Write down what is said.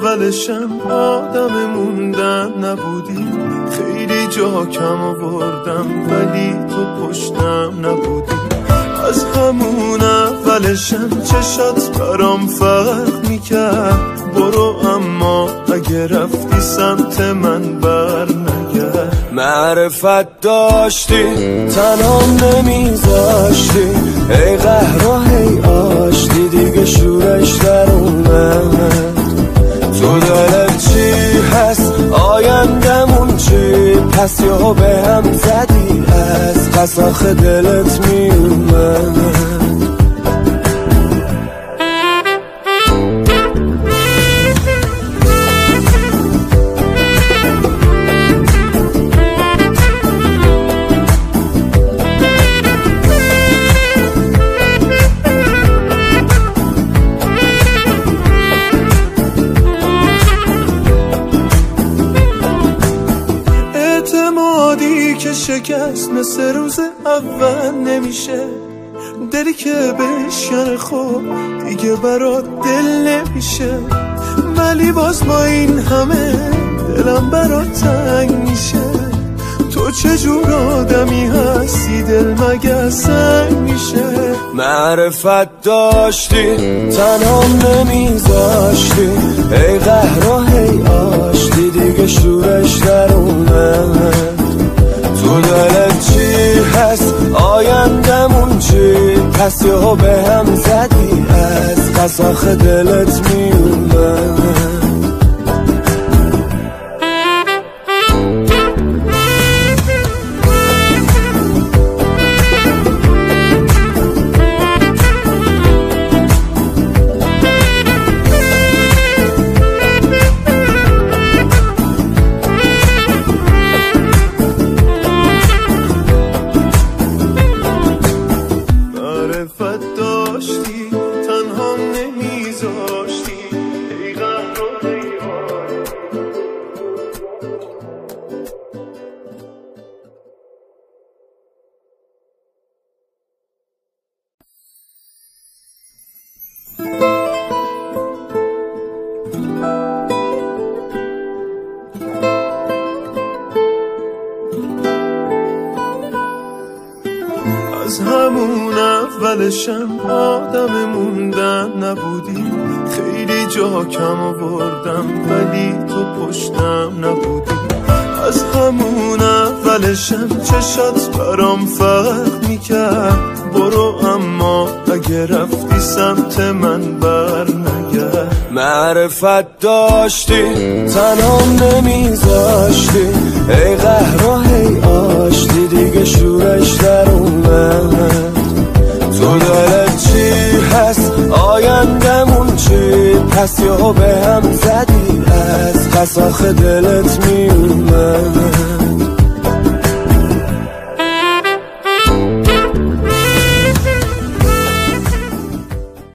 اولشم آدم موندن نبودی، خیلی جا کم آوردم ولی تو پشتم نبودی. از همون اولشم چشات برام فرق میکرد، برو اما اگه رفتی سمت من بر نگرد. معرفت داشتی تنهام نمیذاشتی، ای قهر و هی آشتی دیگه شورش در اومد. تو دلت چی هست آیندمون چی، پس یهو به هم زدی از پس آخه دلت میومد. شکست مثل روز اول نمیشه، دلی که بشکنه خب دیگه برات دل نمیشه. ولی باز با این همه دلم برات تنگ میشه. تو چجور آدمی هستی دل مگه سنگ میشه. معرفت داشتی تنهام نمیذاشتی، ای قهر و هی آشتی دیگه شورش در اومد. تو دلت چی هست آیندمون چی، پس یهو به هم زدی از پس آخه دلت میومد. از همون اولشم آدم موندن نبودی، خیلی جا کم آوردم ولی تو پشتم نبودی. از همون اولشم چشات برام فرق میکرد، برو اما اگه رفتی سمت من بر نگرد. معرفت داشتی تنهام نمیذاشتی، ای قهر و هی آشتی دیگه شورش در اومد. تو دلت چی هست آیندمون چی، پس یهو به هم زدی از پس آخه دلت میومد.